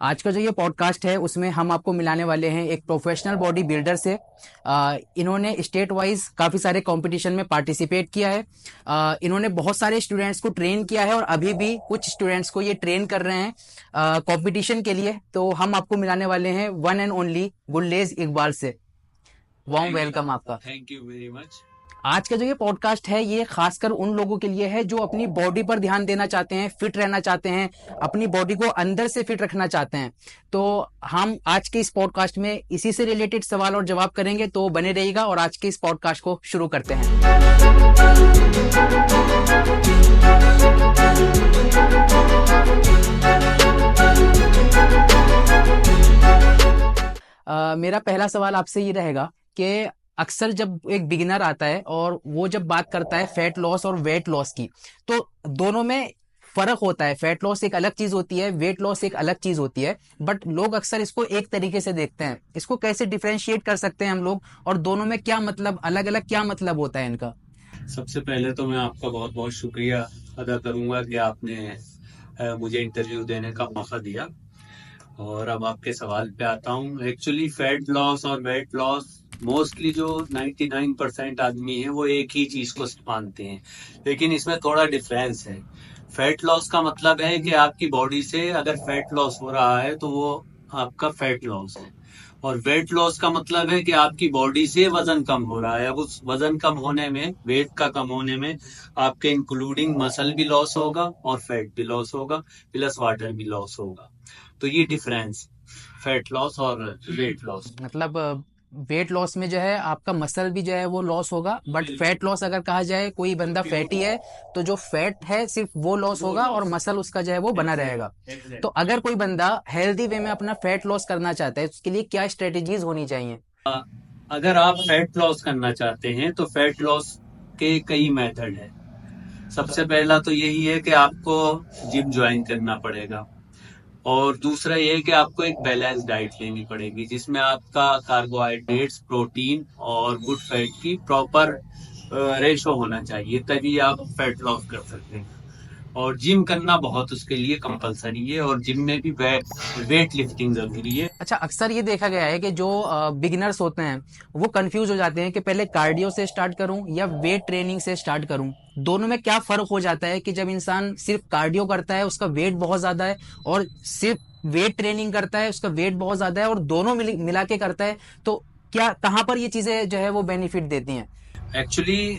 आज का जो ये पॉडकास्ट है उसमें हम आपको मिलाने वाले हैं एक प्रोफेशनल बॉडी बिल्डर से। इन्होंने स्टेट वाइज काफ़ी सारे कंपटीशन में पार्टिसिपेट किया है। इन्होंने बहुत सारे स्टूडेंट्स को ट्रेन किया है और अभी भी कुछ स्टूडेंट्स को ये ट्रेन कर रहे हैं कंपटीशन के लिए। तो हम आपको मिलाने वाले हैं one and only Gurlez Iqbal से। वार्म थैंक वेलकम आपका। Thank you very much. आज का जो ये पॉडकास्ट है ये खासकर उन लोगों के लिए है जो अपनी बॉडी पर ध्यान देना चाहते हैं, फिट रहना चाहते हैं, अपनी बॉडी को अंदर से फिट रखना चाहते हैं। तो हम आज के इस पॉडकास्ट में इसी से रिलेटेड सवाल और जवाब करेंगे, तो बने रहिएगा और आज के इस पॉडकास्ट को शुरू करते हैं। मेरा पहला सवाल आपसे ये रहेगा कि अक्सर जब एक बिगिनर आता है और वो जब बात करता है फैट लॉस और वेट लॉस की, तो दोनों में फर्क होता है। फैट लॉस एक अलग चीज होती है, वेट लॉस एक अलग चीज होती है, बट लोग अक्सर इसको एक तरीके से देखते हैं। इसको कैसे डिफरेंशिएट कर सकते हैं हम लोग, और दोनों में क्या मतलब, अलग अलग क्या मतलब होता है इनका? सबसे पहले तो मैं आपका बहुत बहुत शुक्रिया अदा करूंगा कि आपने मुझे इंटरव्यू देने का मौका दिया। और अब आपके सवाल पे आता हूँ। एक्चुअली फैट लॉस और वेट लॉस मोस्टली जो 99% आदमी है वो एक ही चीज को मानते हैं, लेकिन इसमें थोड़ा डिफरेंस है। फैट लॉस का मतलब है कि आपकी बॉडी से अगर फैट लॉस हो रहा है तो वो आपका फैट लॉस है। और वेट लॉस का मतलब है कि आपकी बॉडी से वजन कम हो रहा है। अब उस वजन कम होने में, वेट का कम होने में, आपके इंक्लूडिंग मसल भी लॉस होगा और फैट भी लॉस होगा, प्लस वाटर भी लॉस होगा। तो ये डिफरेंस, फैट लॉस और वेट लॉस। मतलब वेट लॉस में जो है आपका मसल भी जो है वो लॉस होगा, बट फैट लॉस अगर कहा जाए कोई बंदा फैटी है तो जो फैट है सिर्फ वो लॉस होगा और मसल उसका जो है वो बना रहेगा। तो अगर कोई बंदा हेल्दी वे में अपना फैट लॉस करना चाहता है, उसके लिए क्या स्ट्रेटेजीज होनी चाहिए? अगर आप फैट लॉस करना चाहते हैं तो फैट लॉस के कई मेथड है। सबसे पहला तो यही है कि आपको जिम ज्वाइन करना पड़ेगा। और दूसरा ये है कि आपको एक बैलेंस डाइट लेनी पड़ेगी जिसमें आपका कार्बोहाइड्रेट्स, प्रोटीन और गुड फैट की प्रॉपर रेशो होना चाहिए, तभी आप फैट लॉस कर सकते हैं। और जिम करना बहुत उसके लिए कंपलसरी है, और जिम में भी वेट लिफ्टिंग जरूरी है। अच्छा, अक्सर ये देखा गया है कि जो बिगिनर्स होते हैं वो कंफ्यूज हो जाते हैं कि पहले कार्डियो से स्टार्ट करूं या वेट ट्रेनिंग से स्टार्ट करूं। दोनों में क्या फर्क हो जाता है कि जब इंसान सिर्फ कार्डियो करता है उसका वेट बहुत ज्यादा है, और सिर्फ वेट ट्रेनिंग करता है उसका वेट बहुत ज्यादा है, और दोनों मिला के करता है, तो क्या, कहाँ पर ये चीजें जो है वो बेनिफिट देती हैं? एक्चुअली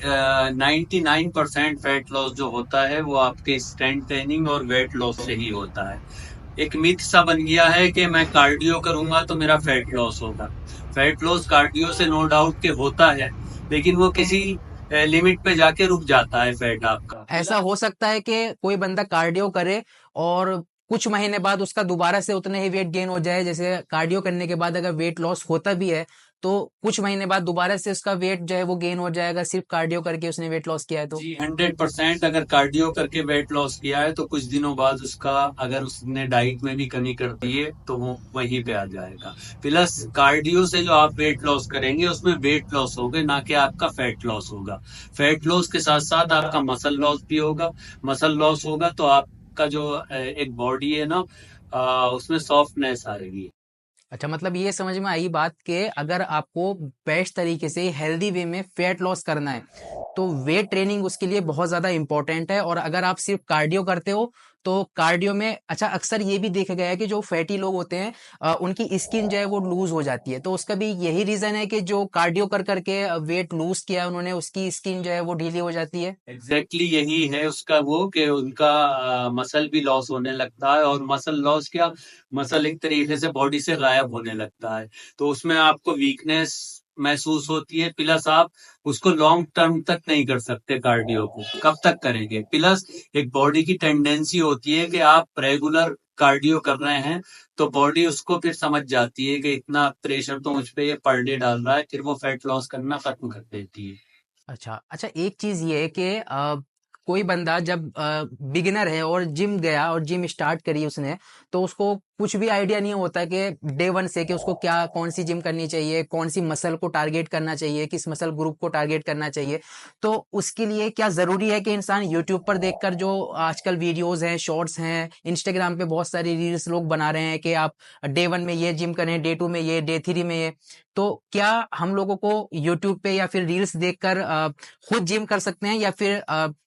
99% फैट लॉस जो होता है वो आपके स्ट्रेंथ ट्रेनिंग और वेट लॉस से ही होता है। एक मिथ सा बन गया है कि मैं कार्डियो करूंगा तो मेरा फैट लॉस होगा। फैट लॉस कार्डियो से नो डाउट के होता है, लेकिन वो किसी लिमिट पे जाके रुक जाता है फैट आपका। ऐसा हो सकता है कि कोई बंदा कार्डियो करे और कुछ महीने बाद उसका दोबारा से उतने ही वेट गेन हो जाए। जैसे कार्डियो करने के बाद अगर वेट लॉस होता भी है तो कुछ महीने बाद दोबारा से उसका वेट जो है वो गेन हो जाएगा, सिर्फ कार्डियो करके उसने वेट लॉस किया है तो। जी 100%। अगर कार्डियो करके वेट लॉस किया है तो कुछ दिनों बाद उसका, अगर उसने डाइट में भी कमी कर दी है तो वो वहीं पे आ जाएगा। प्लस कार्डियो से जो आप वेट लॉस करेंगे उसमें वेट लॉस होगा, ना कि आपका फैट लॉस होगा। फैट लॉस के साथ साथ आपका मसल लॉस भी होगा। मसल लॉस होगा तो आपका जो एक बॉडी है ना, उसमें सॉफ्टनेस आ रही है। अच्छा, मतलब ये समझ में आई बात कि अगर आपको बेस्ट तरीके से हेल्दी वे में फैट लॉस करना है तो वेट ट्रेनिंग उसके लिए बहुत ज़्यादा इंपॉर्टेंट है। और अगर आप सिर्फ कार्डियो करते हो तो कार्डियो में, अच्छा, अक्सर ये भी देखा गया है कि जो फैटी लोग होते हैं उनकी स्किन जो है वो लूज हो जाती है, तो उसका भी यही रीज़न है कि जो कार्डियो कर करके वेट लूज किया उन्होंने, उसकी स्किन जो है वो ढीली हो जाती है। एग्जैक्टली यही है उसका, वो कि उनका मसल भी लॉस होने लगता है। और मसल लॉस क्या, मसल एक तरीके से बॉडी से गायब होने लगता है, तो उसमें आपको वीकनेस महसूस होती है। प्लस आप उसको लॉन्ग टर्म तक नहीं कर सकते, कार्डियो को कब तक करेंगे। प्लस एक बॉडी की टेंडेंसी होती है कि आप रेगुलर कार्डियो कर रहे हैं तो बॉडी उसको फिर समझ जाती है कि इतना प्रेशर तो मुझ पे ये पर डे डाल रहा है, फिर वो फैट लॉस करना खत्म कर देती है। अच्छा अच्छा, एक चीज ये है कि कोई बंदा जब बिगिनर है और जिम गया और जिम स्टार्ट करी उसने, तो उसको कुछ भी आइडिया नहीं होता कि डे वन से कि उसको क्या कौन सी जिम करनी चाहिए, कौन सी मसल को टारगेट करना चाहिए, किस मसल ग्रुप को टारगेट करना चाहिए। तो उसके लिए क्या ज़रूरी है कि इंसान यूट्यूब पर देखकर, जो आजकल वीडियोस हैं, शॉर्ट्स हैं, इंस्टाग्राम पे बहुत सारी रील्स लोग बना रहे हैं कि आप डे वन में ये जिम करें, डे टू में ये, डे थ्री में ये। तो क्या हम लोगों को यूट्यूब पे या फिर रील्स देखकर खुद जिम कर सकते हैं, या फिर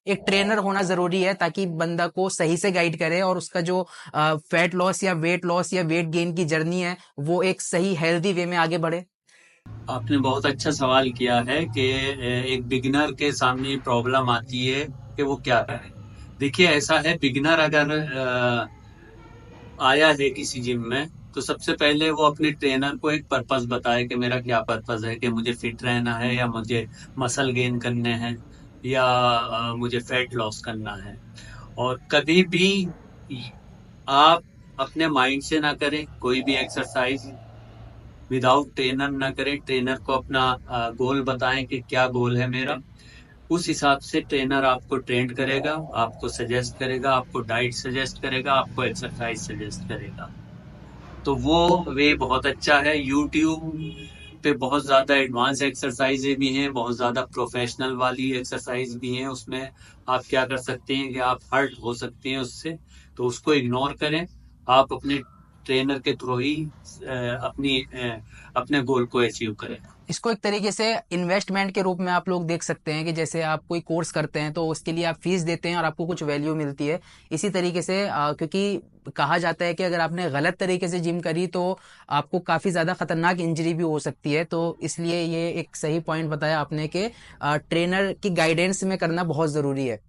एक ट्रेनर होना ज़रूरी है ताकि बंदा को सही से गाइड करे और उसका जो फैट लॉस या वेट गेन की जर्नी है वो एक सही हेल्दी वे में आगे बढ़े? आपने बहुत अच्छा सवाल किया है कि एक बिगिनर के सामने प्रॉब्लम आती है कि वो क्या करे। देखिए ऐसा है, बिगिनर अगर आया है किसी जिम में, तो सबसे पहले वो अपने ट्रेनर को एक पर्पस बताए कि मेरा क्या पर्पस है, कि मुझे फिट रहना है, या मुझे मसल गेन करने हैं, या मुझे फैट लॉस करना है। और कभी भी आप अपने माइंड से ना करें कोई भी एक्सरसाइज, विदाउट ट्रेनर ना करें। ट्रेनर को अपना गोल बताएं कि क्या गोल है मेरा। उस हिसाब से ट्रेनर आपको ट्रेन करेगा, आपको सजेस्ट करेगा, आपको डाइट सजेस्ट करेगा, आपको एक्सरसाइज सजेस्ट करेगा। तो वो वे बहुत अच्छा है। यूट्यूब पे बहुत ज्यादा एडवांस एक्सरसाइजें भी हैं, बहुत ज्यादा प्रोफेशनल वाली एक्सरसाइज भी हैं। उसमें आप क्या कर सकते हैं कि आप हर्ट हो सकते हैं उससे, तो उसको इग्नोर करें। आप अपने ट्रेनर के थ्रू ही अपने गोल को अचीव करें। इसको एक तरीके से इन्वेस्टमेंट के रूप में आप लोग देख सकते हैं कि जैसे आप कोई कोर्स करते हैं तो उसके लिए आप फीस देते हैं और आपको कुछ वैल्यू मिलती है। इसी तरीके से क्योंकि कहा जाता है कि अगर आपने गलत तरीके से जिम करी तो आपको काफ़ी ज़्यादा खतरनाक इंजरी भी हो सकती है। तो इसलिए ये एक सही पॉइंट बताया आपने कि ट्रेनर की गाइडेंस में करना बहुत ज़रूरी है।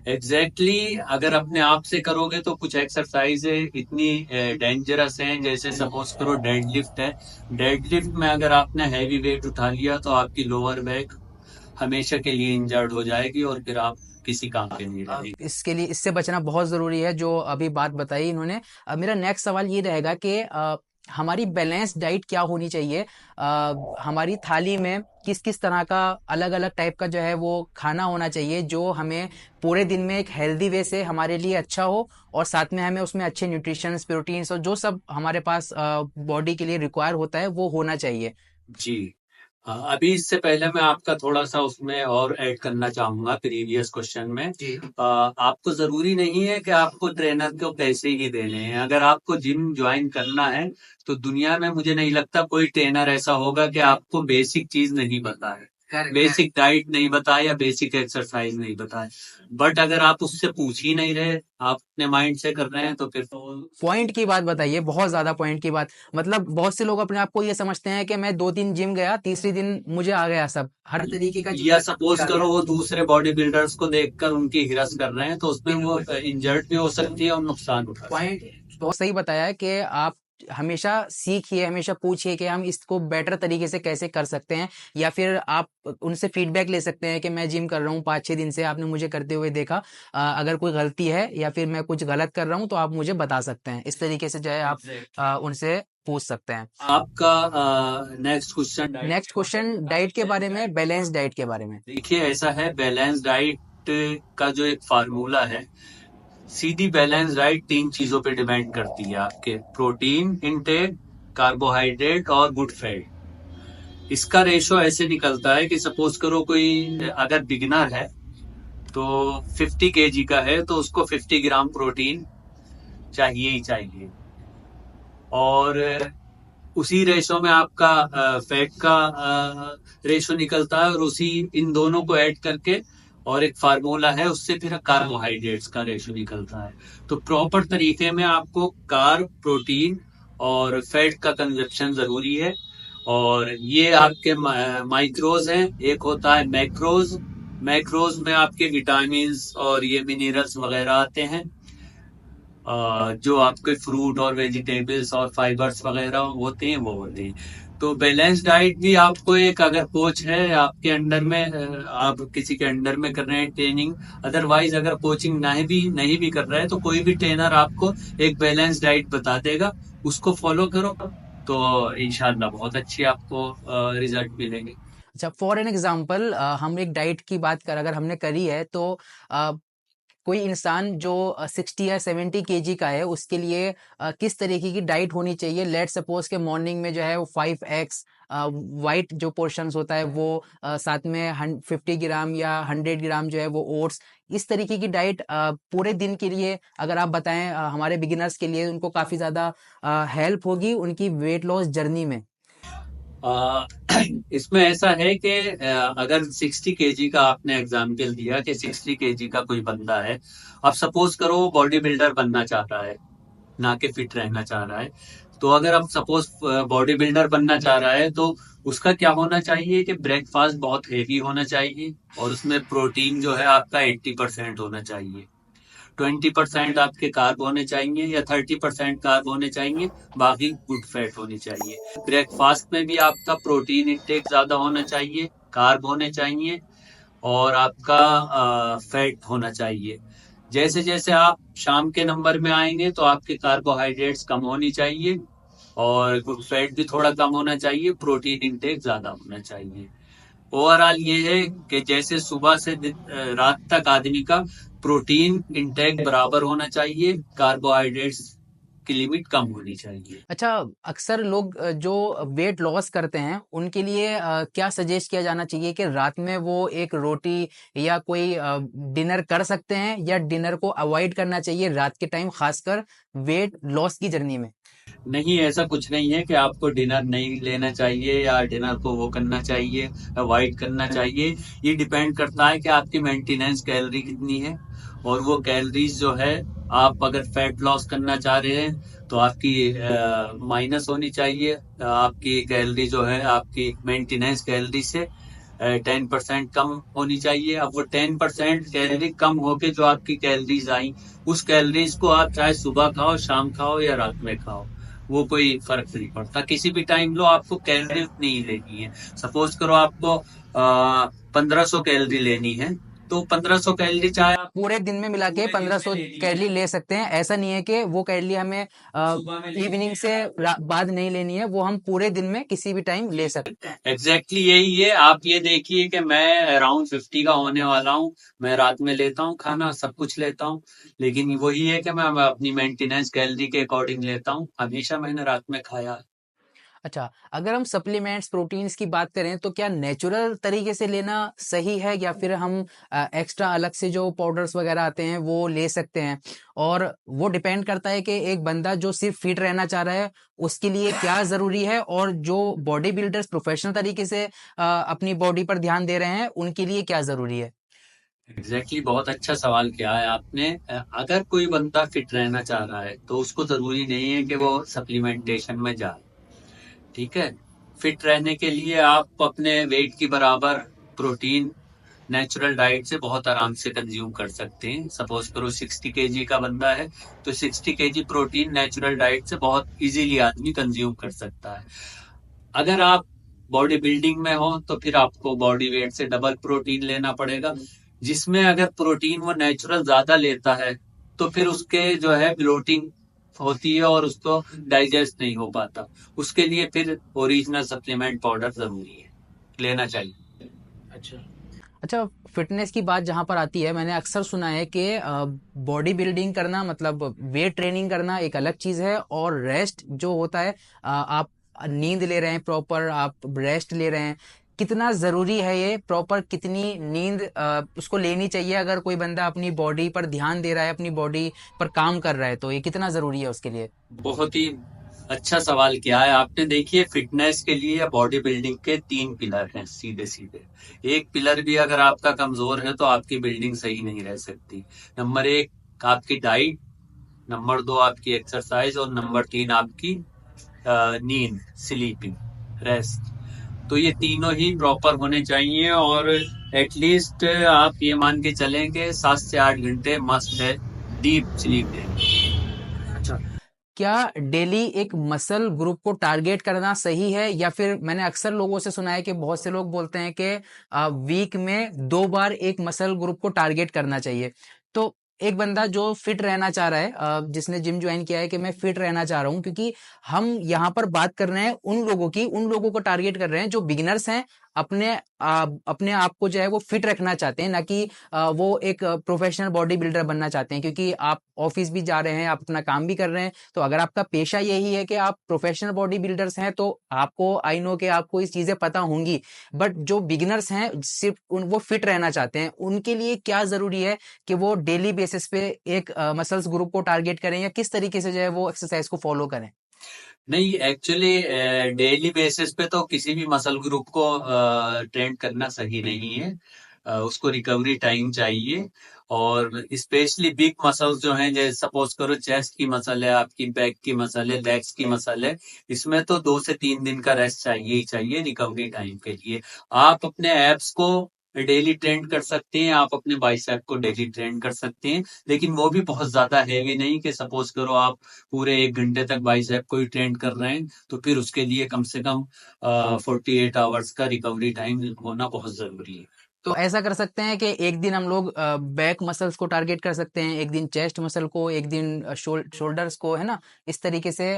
एग्जैक्टली exactly, अगर अपने आप से करोगे तो कुछ एक्सरसाइज इतनी डेंजरस हैं, जैसे सपोज करो डेडलिफ्ट है। डेडलिफ्ट में अगर आपने हैवी वेट उठा लिया तो आपकी लोअर बैक हमेशा के लिए इंजर्ड हो जाएगी और फिर आप किसी काम के नहीं रहेगी। इसके लिए इससे बचना बहुत ज़रूरी है जो अभी बात बताई इन्होंने। मेरा नेक्स्ट सवाल ये रहेगा कि हमारी बैलेंस डाइट क्या होनी चाहिए? हमारी थाली में किस किस तरह का अलग अलग टाइप का जो है वो खाना होना चाहिए जो हमें पूरे दिन में एक हेल्दी वे से हमारे लिए अच्छा हो, और साथ में हमें उसमें अच्छे न्यूट्रिशंस, प्रोटीन्स और जो सब हमारे पास बॉडी के लिए रिक्वायर होता है वो होना चाहिए। जी अभी इससे पहले मैं आपका थोड़ा सा उसमें और ऐड करना चाहूंगा प्रीवियस क्वेश्चन में। जी आपको जरूरी नहीं है कि आपको ट्रेनर को पैसे ही देने हैं। अगर आपको जिम ज्वाइन करना है तो दुनिया में मुझे नहीं लगता कोई ट्रेनर ऐसा होगा कि आपको बेसिक चीज नहीं पता है, बेसिक डाइट नहीं बताए या बेसिक एक्सरसाइज नहीं बताए। बट अगर आप उससे पूछ ही नहीं रहे, आप अपने माइंड से कर रहे हैं, तो फिर तो पॉइंट की बात बताइए, बहुत ज्यादा पॉइंट की बात। मतलब बहुत से लोग अपने आप को ये समझते हैं कि मैं 2 दिन जिम गया, तीसरी दिन मुझे आ गया सब, हर तरीके का या सपोज करो वो दूसरे बॉडी बिल्डर्स को देखकर उनकी हिरस कर रहे हैं, तो उसमें वो इंजर्ड भी हो सकती है और नुकसान उठा सकती है। पॉइंट बहुत सही बताया है कि आप हमेशा सीखिए, हमेशा पूछिए कि हम इसको बेटर तरीके से कैसे कर सकते हैं, या फिर आप उनसे फीडबैक ले सकते हैं कि मैं जिम कर रहा हूँ 5-6 दिन से, आपने मुझे करते हुए देखा, अगर कोई गलती है या फिर मैं कुछ गलत कर रहा हूँ तो आप मुझे बता सकते हैं। इस तरीके से जो है आप उनसे पूछ सकते हैं। आपका नेक्स्ट क्वेश्चन डाइट के बारे में, बैलेंस डाइट के बारे में। देखिए ऐसा है, बैलेंस डाइट का जो एक फार्मूला है, सीधी बैलेंस डाइट 3 चीजों पे डिपेंड करती है, आपके प्रोटीन इंटेक, कार्बोहाइड्रेट और गुड फैट। इसका रेशो ऐसे निकलता है कि सपोज करो कोई अगर बिगिनर है तो 50 kg का है तो उसको 50 ग्राम प्रोटीन चाहिए ही चाहिए, और उसी रेशो में आपका फैट का रेशो निकलता है, और उसी इन दोनों को ऐड करके और एक फार्मूला है, उससे फिर कार्बोहाइड्रेट्स का रेशो निकलता है। तो प्रॉपर तरीके में आपको कार्ब, प्रोटीन और फैट का कंजप्शन जरूरी है। और ये आपके माइक्रोज हैं, एक होता है मैक्रोज। मैक्रोज में आपके विटामिन और ये मिनरल्स वगैरह आते हैं, जो आपके फ्रूट और वेजिटेबल्स और फाइबर्स वगैरह होते हैं वो होते हैं। तो बैलेंस डाइट भी आपको एक, अगर कोच है आपके अंडर में, आप किसी के अंडर में कर रहे हैं ट्रेनिंग, अदरवाइज अगर कोचिंग नहीं भी कर रहे हैं तो कोई भी ट्रेनर आपको एक बैलेंस डाइट बता देगा, उसको फॉलो करो तो इंशाल्लाह बहुत अच्छी आपको रिजल्ट मिलेंगे। अच्छा, फॉर एन एग्जाम्पल हम एक डाइट की बात कर, अगर हमने करी है तो कोई इंसान जो 60 या 70 केजी का है उसके लिए किस तरीके की डाइट होनी चाहिए? लेट्स सपोज के मॉर्निंग में जो है वो 5x वाइट जो पोर्शंस होता है वो साथ में 50 ग्राम या 100 ग्राम जो है वो ओट्स, इस तरीके की डाइट पूरे दिन के लिए अगर आप बताएं हमारे बिगिनर्स के लिए उनको काफ़ी ज़्यादा हेल्प होगी उनकी वेट लॉस जर्नी में। आ, इसमें ऐसा है कि अगर 60 केजी का आपने एग्जाम्पल दिया कि 60 केजी का कोई बंदा है, अब सपोज करो बॉडी बिल्डर बनना चाहता है, ना कि फिट रहना चाह रहा है। तो अगर अब सपोज बॉडी बिल्डर बनना चाह रहा है तो उसका क्या होना चाहिए कि ब्रेकफास्ट बहुत हेवी होना चाहिए और उसमें प्रोटीन जो है आपका 80% होना चाहिए। 20% आपके कार्ब होने चाहिए या 30% कार्ब होने चाहिए, बाकी गुड फैट होनी चाहिए। ब्रेकफास्ट में भी आपका प्रोटीन इंटेक ज्यादा होना चाहिए, कार्ब होने चाहिए और आपका फैट होना चाहिए। जैसे जैसे आप शाम के नंबर में आएंगे तो आपके कार्बोहाइड्रेट्स कम होनी चाहिए और गुड फैट भी थोड़ा कम होना चाहिए, प्रोटीन इंटेक ज्यादा होना चाहिए। ओवरऑल ये है कि जैसे सुबह से रात तक आदमी का प्रोटीन इंटेक बराबर होना चाहिए, कार्बोहाइड्रेट्स की लिमिट कम होनी चाहिए। अच्छा, अक्सर लोग जो वेट लॉस करते हैं उनके लिए क्या सजेस्ट किया जाना चाहिए कि रात में वो एक रोटी या कोई डिनर कर सकते हैं या डिनर को अवॉइड करना चाहिए रात के टाइम खासकर वेट लॉस की जर्नी में? नहीं, ऐसा कुछ नहीं है कि आपको डिनर नहीं लेना चाहिए या डिनर को वो करना चाहिए, अवॉइड करना चाहिए। ये डिपेंड करता है कि आपकी मेंटेनेंस कैलोरी कितनी है और वो कैलोरीज जो है, आप अगर फैट लॉस करना चाह रहे हैं तो आपकी माइनस होनी चाहिए। आपकी कैलोरी जो है आपकी मेंटेनेंस कैलोरी से 10% कम होनी चाहिए। अब वो 10% कैलोरी कम होके जो आपकी कैलोरीज आई, उस कैलोरीज को आप चाहे सुबह खाओ, शाम खाओ या रात में खाओ, वो कोई फर्क नहीं पड़ता। किसी भी टाइम लो, आपको कैलोरी उतनी ही लेनी है। सपोज करो आपको 1500 कैलोरी लेनी है तो 1500 कैलोरी चाहे आप पूरे दिन में मिला के पूरे दिन में 1500 लेनी है। कैलोरी ले सकते हैं, ऐसा नहीं है कि वो कैलोरी हमें सुबह में लेनी इवनिंग है से या बाद नहीं लेनी है, वो हम पूरे दिन में किसी भी टाइम ले सकते हैं। एग्जैक्टली यही है। आप ये देखिए कि मैं अराउंड 50 का होने वाला हूँ, मैं रात में लेता हूँ खाना, सब कुछ लेता हूँ, लेकिन वही है कि मैं अपनी मेंटेनेंस कैलोरी के अकॉर्डिंग लेता हूँ। हमेशा मैंने रात में खाया। अच्छा, अगर हम सप्लीमेंट्स, प्रोटीन्स की बात करें तो क्या नेचुरल तरीके से लेना सही है या फिर हम एक्स्ट्रा अलग से जो पाउडर्स वगैरह आते हैं वो ले सकते हैं? और वो डिपेंड करता है कि एक बंदा जो सिर्फ फिट रहना चाह रहा है उसके लिए क्या ज़रूरी है और जो बॉडी बिल्डर्स प्रोफेशनल तरीके से अपनी बॉडी पर ध्यान दे रहे हैं उनके लिए क्या ज़रूरी है? एग्जैक्टली बहुत अच्छा सवाल किया है आपने। अगर कोई बंदा फिट रहना चाह रहा है तो उसको जरूरी नहीं है कि वो सप्लीमेंटेशन में जाए। ठीक है, फिट रहने के लिए आप अपने वेट की बराबर प्रोटीन नेचुरल डाइट से बहुत आराम से कंज्यूम कर सकते हैं। सपोज करो 60 केजी का बंदा है तो 60 केजी प्रोटीन नेचुरल डाइट से बहुत इजीली आदमी कंज्यूम कर सकता है। अगर आप बॉडी बिल्डिंग में हो तो फिर आपको बॉडी वेट से डबल प्रोटीन लेना पड़ेगा, जिसमें अगर प्रोटीन वो नेचुरल ज्यादा लेता है तो फिर उसके जो है ब्लोटिंग होती है और उसको डाइजेस्ट नहीं हो पाता। उसके लिए फिर ओरिजिनल सप्लीमेंट पाउडर जरूरी है, लेना चाहिए। अच्छा। अच्छा, फिटनेस की बात जहाँ पर आती है मैंने अक्सर सुना है कि बॉडी बिल्डिंग करना मतलब वेट ट्रेनिंग करना एक अलग चीज़ है और रेस्ट जो होता है आप नींद ले रहे हैं प्रॉपर, आप रेस्ट ले रहे हैं, कितना ज़रूरी है ये प्रॉपर, कितनी नींद उसको लेनी चाहिए अगर कोई बंदा अपनी बॉडी पर ध्यान दे रहा है, अपनी बॉडी पर काम कर रहा है, तो ये कितना ज़रूरी है उसके लिए? बहुत ही अच्छा सवाल किया है आपने। देखिए, फिटनेस के लिए या बॉडी बिल्डिंग के 3 पिलर हैं सीधे सीधे। एक पिलर भी अगर आपका कमजोर है तो आपकी बिल्डिंग सही नहीं रह सकती। नंबर 1 आपकी डाइट, नंबर 2 आपकी एक्सरसाइज और नंबर 3 आपकी नींद, स्लीपिंग, रेस्ट। तो ये तीनों ही प्रॉपर होने चाहिए और एटलीस्ट आप ये मान के चलें कि 7 से 8 घंटे मस्ट है डीप स्लीप लेनी। अच्छा, क्या डेली एक मसल ग्रुप को टारगेट करना सही है या फिर मैंने अक्सर लोगों से सुना है कि बहुत से लोग बोलते हैं कि वीक में 2 बार एक मसल ग्रुप को टारगेट करना चाहिए। तो एक बंदा जो फिट रहना चाह रहा है, जिसने जिम ज्वाइन किया है कि मैं फिट रहना चाह रहा हूँ, क्योंकि हम यहाँ पर बात कर रहे हैं उन लोगों की, उन लोगों को टारगेट कर रहे हैं जो बिगिनर्स हैं, अपने अपने आप को जो है वो फिट रखना चाहते हैं, ना कि वो एक प्रोफेशनल बॉडी बिल्डर बनना चाहते हैं, क्योंकि आप ऑफिस भी जा रहे हैं, आप अपना काम भी कर रहे हैं। तो अगर आपका पेशा यही है कि आप प्रोफेशनल बॉडी बिल्डर्स हैं, तो आपको आई नो कि आपको इस चीजें पता होंगी। बट जो बिगिनर्स हैं, सिर्फ वो फिट रहना चाहते हैं, उनके लिए क्या जरूरी है कि वो डेली बेसिस पे एक मसल्स ग्रुप को टारगेट करें, या किस तरीके से जो है वो एक्सरसाइज को फॉलो करें? नहीं, एक्चुअली डेली बेसिस पे तो किसी भी मसल ग्रुप को ट्रेन करना सही नहीं है। उसको रिकवरी टाइम चाहिए। और स्पेशली बिग मसल्स जो हैं, जैसे सपोज करो चेस्ट की मसल है, आपकी बैक की मसल है, लेग्स की मसल है, इसमें तो 2 से 3 दिन का रेस्ट चाहिए ही चाहिए रिकवरी टाइम के लिए। आप अपने एब्स को डेली ट्रेन कर सकते हैं, आप अपने बाइसेप को डेली ट्रेन कर सकते हैं, लेकिन वो भी बहुत ज्यादा हैवी नहीं कि सपोज करो आप पूरे 1 घंटे तक बाइसेप को ही ट्रेन कर रहे हैं, तो फिर उसके लिए कम से कम 48 आवर्स का रिकवरी टाइम होना बहुत जरूरी है। तो ऐसा कर सकते हैं कि एक दिन हम लोग बैक मसल्स को टारगेट कर सकते हैं, एक दिन चेस्ट मसल को, एक दिन शोल्डर्स को, है ना? इस तरीके से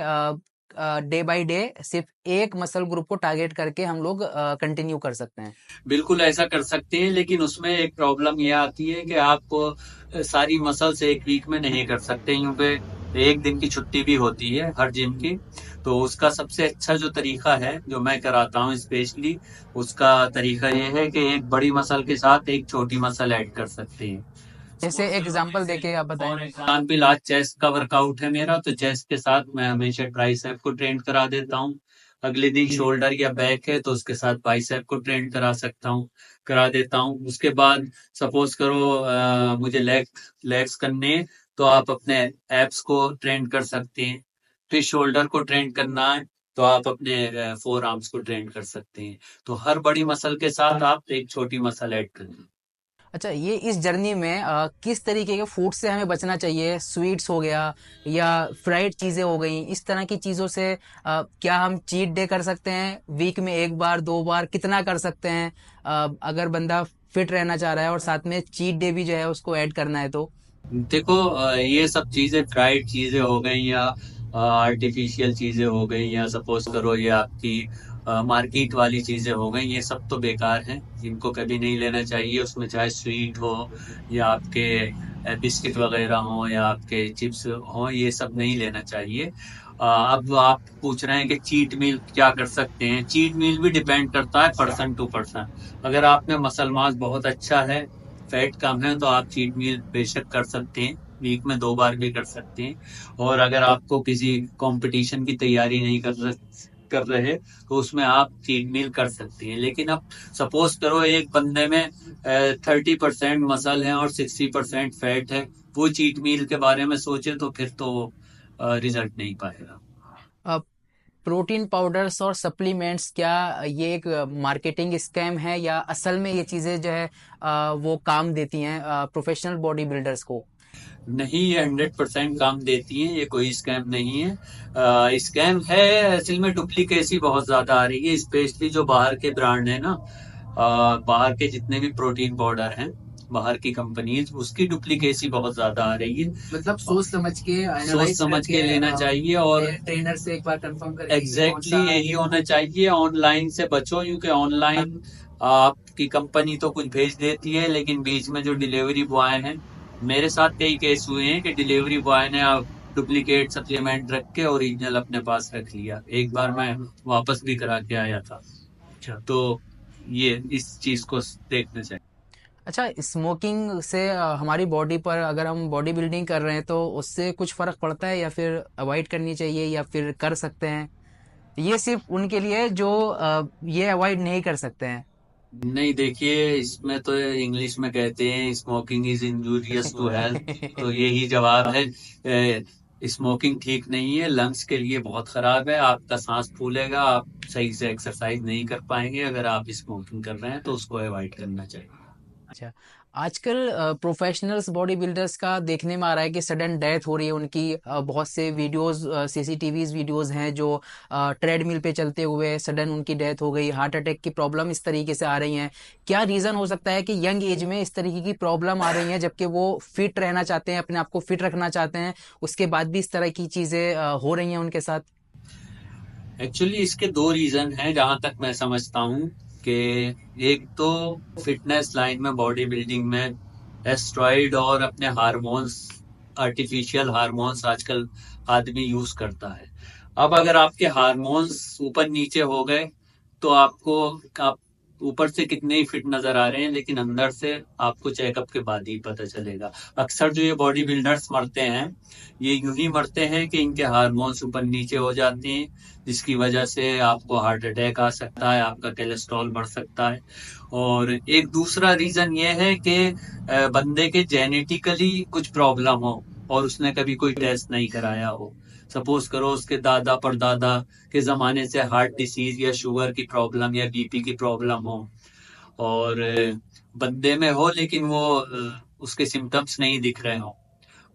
डे बाय डे सिर्फ एक मसल ग्रुप को टारगेट करके हम लोग कंटिन्यू कर सकते हैं। बिल्कुल ऐसा कर सकते हैं, लेकिन उसमें एक प्रॉब्लम ये आती है कि आप सारी मसल्स एक वीक में नहीं कर सकते, क्योंकि एक दिन की छुट्टी भी होती है हर जिम की। तो उसका सबसे अच्छा जो तरीका है, जो मैं कराता हूँ स्पेशली, उसका तरीका ये है कि एक बड़ी मसल के साथ एक छोटी मसल ऐड कर सकते हैं। जैसे एग्जांपल देके आप बताएं। फॉर एग्जाम्पल, आज चेस्ट का वर्कआउट है मेरा, तो चेस्ट के साथ मैं हमेशा ट्राइसेप को ट्रेन करा देता हूँ। अगले दिन शोल्डर या बैक है, तो उसके साथ बाइसेप को ट्रेन करा देता हूँ। उसके बाद सपोज करो मुझे लेग्स करने हैं, तो आप अपने एब्स को ट्रेन कर सकते हैं। फिर शोल्डर को ट्रेन करना है, तो आप अपने फोर आर्म्स को ट्रेन कर सकते हैं। तो हर बड़ी मसल के साथ आप एक छोटी मसल ऐड करें। अच्छा, ये इस जर्नी में किस तरीके के फूड से हमें बचना चाहिए? स्वीट्स हो गया या फ्राइड चीज़ें हो गई, इस तरह की चीज़ों से क्या हम चीट डे कर सकते हैं? वीक में 1 बार 2 बार कितना कर सकते हैं? अगर बंदा फिट रहना चाह रहा है और साथ में चीट डे भी जो है उसको ऐड करना है तो? देखो, ये सब चीजें फ्राइड चीजें हो गई या आर्टिफिशियल चीजें हो गई, या सपोज करो ये आपकी मार्केट वाली चीजें हो गई, ये सब तो बेकार हैं, इनको कभी नहीं लेना चाहिए। उसमें चाहे स्वीट हो या आपके बिस्किट वगैरह हो या आपके चिप्स हो, ये सब नहीं लेना चाहिए। अब आप पूछ रहे हैं कि चीट मील क्या कर सकते हैं। चीट मील भी डिपेंड करता है पर्सन टू पर्सन। अगर आप में मसल मास बहुत अच्छा है, फैट कम है, तो आप चीट मील बेशक कर सकते हैं, वीक में 2 बार भी कर सकते हैं। और अगर आपको किसी कंपटीशन की तैयारी नहीं कर रहे, तो उसमें आप चीट मील कर सकते हैं। लेकिन अब सपोज करो एक बंदे में 30% मसल है और 60% फैट है, वो चीट मील के बारे में सोचे, तो फिर तो रिजल्ट नहीं पाएगा। प्रोटीन पाउडर्स और सप्लीमेंट्स, क्या ये एक मार्केटिंग स्कैम है, या असल में ये चीज़ें जो है वो काम देती हैं प्रोफेशनल बॉडी बिल्डर्स को? नहीं, ये 100% काम देती हैं, ये कोई स्कैम नहीं है। स्कैम है असल में, डुप्लीकेसी बहुत ज्यादा आ रही है, स्पेशली जो बाहर के ब्रांड है ना। बाहर के जितने भी प्रोटीन पाउडर हैं, बाहर की कंपनीज, उसकी डुप्लीकेसी बहुत ज्यादा आ रही है। मतलब सोच समझ के सोच एनालाइज समझ के करके लेना चाहिए, और ट्रेनर से एक बार कंफर्म करें कि कौन एग्जैक्टली सा। यही होना चाहिए। ऑनलाइन से बचो, क्योंकि ऑनलाइन आपकी कंपनी तो कुछ भेज देती है, लेकिन बीच में जो डिलीवरी बॉय है, मेरे साथ कई केस हुए हैं कि डिलीवरी बॉय ने डुप्लीकेट सप्लीमेंट रख के ओरिजिनल अपने पास रख लिया। एक बार मैं वापस भी करा के आया था। अच्छा, तो ये इस चीज को देखना चाहिए। अच्छा, स्मोकिंग से हमारी बॉडी पर, अगर हम बॉडी बिल्डिंग कर रहे हैं तो उससे कुछ फर्क पड़ता है, या फिर अवॉइड करनी चाहिए, या फिर कर सकते हैं? ये सिर्फ उनके लिए जो ये अवॉइड नहीं कर सकते हैं। नहीं, देखिए, इसमें तो इंग्लिश में कहते हैं smoking is injurious to health, तो यही जवाब है। स्मोकिंग ठीक नहीं है, लंग्स के लिए बहुत खराब है, आपका सांस फूलेगा, आप सही से एक्सरसाइज नहीं कर पाएंगे। अगर आप स्मोकिंग कर रहे हैं तो उसको अवॉइड करना चाहिए। अच्छा, आजकल प्रोफेशनल्स बॉडी बिल्डर्स का देखने में आ रहा है कि सडन डेथ हो रही है उनकी। बहुत से वीडियोस, सीसीटीवीज वीडियोस हैं जो ट्रेडमिल पे चलते हुए सडन उनकी डेथ हो गई, हार्ट अटैक की प्रॉब्लम इस तरीके से आ रही हैं। क्या रीज़न हो सकता है कि यंग एज में इस तरीके की प्रॉब्लम आ रही हैं, जबकि वो फिट रहना चाहते हैं, अपने आप को फिट रखना चाहते हैं, उसके बाद भी इस तरह की चीज़ें हो रही हैं उनके साथ? एक्चुअली इसके 2 रीजन हैं, जहां तक मैं समझता हूँ। कि एक तो फिटनेस लाइन में, बॉडी बिल्डिंग में एस्ट्रॉइड और अपने हार्मोन्स, आर्टिफिशियल हार्मोन्स आजकल आदमी यूज करता है। अब अगर आपके हार्मोन्स ऊपर नीचे हो गए तो आप ऊपर से कितने ही फिट नजर आ रहे हैं, लेकिन अंदर से आपको चेकअप के बाद ही पता चलेगा। अक्सर जो ये बॉडी बिल्डर्स मरते हैं, ये यूं ही मरते हैं कि इनके हार्मोन्स ऊपर नीचे हो जाते हैं, जिसकी वजह से आपको हार्ट अटैक आ सकता है, आपका कोलेस्ट्रॉल बढ़ सकता है। और एक दूसरा रीजन ये है कि बंदे के जेनेटिकली कुछ प्रॉब्लम हो और उसने कभी कोई टेस्ट नहीं कराया हो। सपोज करो उसके दादा परदादा के जमाने से हार्ट डिसीज या शुगर की प्रॉब्लम या बीपी की प्रॉब्लम हो, और बंदे में हो लेकिन वो उसके सिम्टम्स नहीं दिख रहे हो,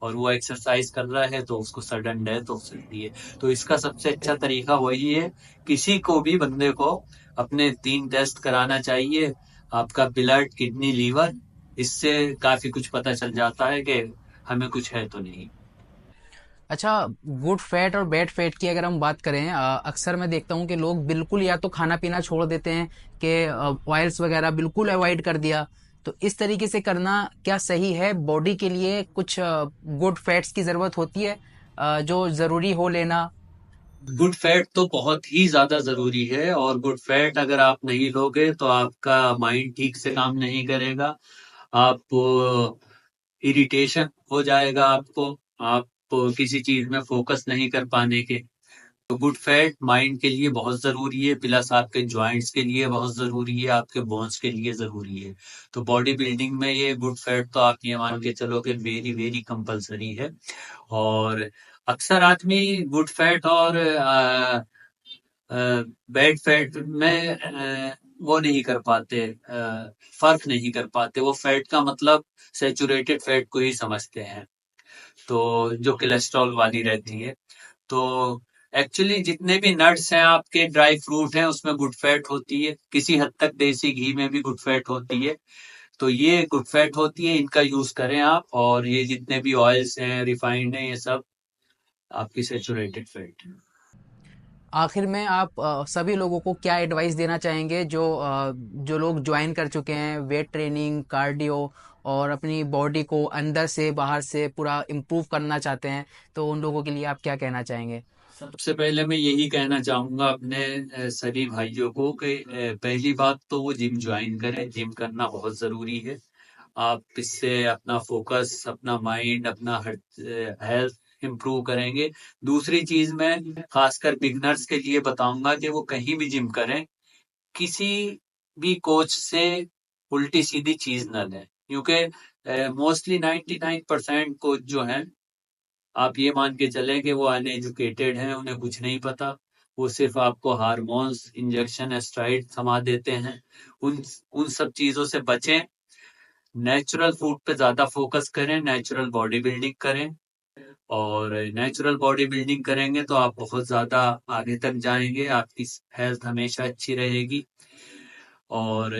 और वो एक्सरसाइज कर रहा है तो उसको सडन डेथ हो सकती है। तो इसका सबसे अच्छा तरीका वही है, किसी को भी बंदे को अपने 3 टेस्ट कराना चाहिए, आपका ब्लड, किडनी, लीवर। इससे काफी कुछ पता चल जाता है कि हमें कुछ है तो नहीं। अच्छा, गुड फैट और बैड फैट की अगर हम बात करें, अक्सर मैं देखता हूँ कि लोग बिल्कुल या तो खाना पीना छोड़ देते हैं कि ऑयल्स वगैरह बिल्कुल अवॉइड कर दिया। तो इस तरीके से करना क्या सही है? बॉडी के लिए कुछ गुड फैट्स की ज़रूरत होती है जो ज़रूरी हो लेना। गुड फैट तो बहुत ही ज्यादा जरूरी है, और गुड फैट अगर आप नहीं लोगे तो आपका माइंड ठीक से काम नहीं करेगा। आप इरिटेशन हो जाएगा आपको, आप किसी चीज में फोकस नहीं कर पाने के। तो गुड फैट माइंड के लिए बहुत जरूरी है, प्लस आपके जॉइंट्स के लिए बहुत जरूरी है, आपके बोन्स के लिए जरूरी है। तो बॉडी बिल्डिंग में ये गुड फैट तो आप ये मान के चलो कि वेरी वेरी कंपलसरी है। और अक्सर आदमी गुड फैट और बैड फैट में वो नहीं कर पाते, फर्क नहीं कर पाते। वो फैट का मतलब सेचुरेटेड फैट को ही समझते हैं, तो जो कोलेस्ट्रॉल वाली रहती है। तो एक्चुअली जितने भी नट्स हैं, आपके ड्राई फ्रूट हैं, उसमें गुड फैट होती है, किसी हद तक देसी घी में भी गुड फैट होती है। तो ये गुड फैट होती है, इनका यूज करें आप। और ये जितने भी ऑयल्स हैं, रिफाइंड हैं, ये सब आपकी सेचुरेटेड फैट है। आखिर में आप सभी लोगों को क्या एडवाइस देना चाहेंगे जो लोग ज्वाइन कर चुके हैं वेट ट्रेनिंग, कार्डियो और अपनी बॉडी को अंदर से बाहर से पूरा इम्प्रूव करना चाहते हैं? तो उन लोगों के लिए आप क्या कहना चाहेंगे? सबसे पहले मैं यही कहना चाहूंगा अपने सभी भाइयों को कि पहली बात तो वो जिम ज्वाइन करें। जिम करना बहुत जरूरी है। आप इससे अपना फोकस, अपना माइंड, अपना हेल्थ इम्प्रूव करेंगे। दूसरी चीज मैं खासकर बिगनर्स के लिए बताऊंगा कि वो कहीं भी जिम करें, किसी भी कोच से उल्टी सीधी चीज न लें, क्योंकि मोस्टली 99% कोच जो हैं, आप ये मान के चलें कि वो अनएजुकेटेड हैं, उन्हें कुछ नहीं पता। वो सिर्फ आपको हार्मोन्स, इंजेक्शन, एस्ट्राइड थमा देते हैं। उन उन सब चीजों से बचें। नेचुरल फूड पे ज्यादा फोकस करें, नेचुरल बॉडी बिल्डिंग करें। और नेचुरल बॉडी बिल्डिंग करेंगे तो आप बहुत ज्यादा आगे तक जाएंगे, आपकी हेल्थ हमेशा अच्छी रहेगी। और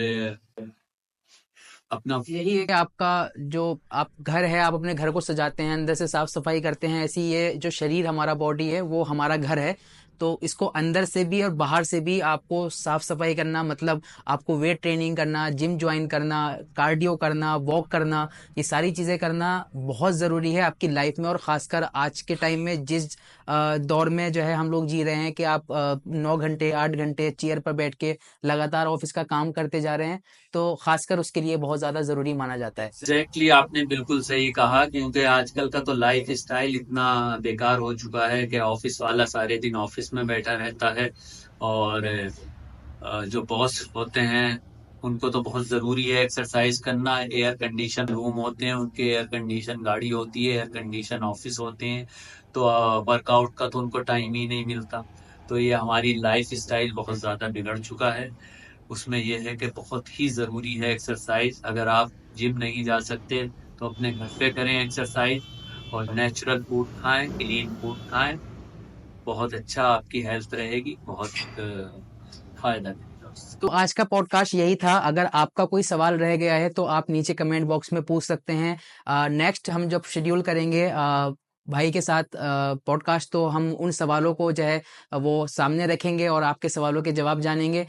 अपना यही है कि आपका जो आप घर है, आप अपने घर को सजाते हैं, अंदर से साफ सफाई करते हैं, ऐसी ये जो शरीर हमारा बॉडी है वो हमारा घर है। तो इसको अंदर से भी और बाहर से भी आपको साफ सफाई करना, मतलब आपको वेट ट्रेनिंग करना, जिम ज्वाइन करना, कार्डियो करना, वॉक करना, ये सारी चीज़ें करना बहुत ज़रूरी है आपकी लाइफ में। और ख़ासकर आज के टाइम में जिस दौर में जो है हम लोग जी रहे हैं कि आप 9 घंटे 8 घंटे चेयर पर बैठ के लगातार ऑफिस का काम करते जा रहे हैं, तो खासकर उसके लिए बहुत ज़्यादा ज़रूरी माना जाता है। एग्जैक्टली आपने बिल्कुल सही कहा, क्योंकि आजकल का तो लाइफ स्टाइल इतना बेकार हो चुका है कि ऑफिस वाला सारे दिन ऑफिस में बैठा रहता है, और जो बॉस होते हैं उनको तो बहुत जरूरी है एक्सरसाइज करना। एयर कंडीशन रूम होते हैं उनके, एयर कंडीशन गाड़ी होती है, एयर कंडीशन ऑफिस होते हैं, तो वर्कआउट का तो उनको टाइम ही नहीं मिलता। तो ये हमारी लाइफ स्टाइल बहुत ज्यादा बिगड़ चुका है। उसमें यह है कि बहुत ही जरूरी है एक्सरसाइज। अगर आप जिम नहीं जा सकते तो अपने घर पे करें एक्सरसाइज, और नेचुरल फूड खाएं, क्लीन फूड खाएं। बहुत अच्छा आपकी हेल्थ रहेगी, बहुत फायदा मिलेगा उससे। तो आज का पॉडकास्ट यही था। अगर आपका कोई सवाल रह गया है तो आप नीचे कमेंट बॉक्स में पूछ सकते हैं। नेक्स्ट हम जब शेड्यूल करेंगे भाई के साथ पॉडकास्ट, तो हम उन सवालों को जो है वो सामने रखेंगे और आपके सवालों के जवाब जानेंगे।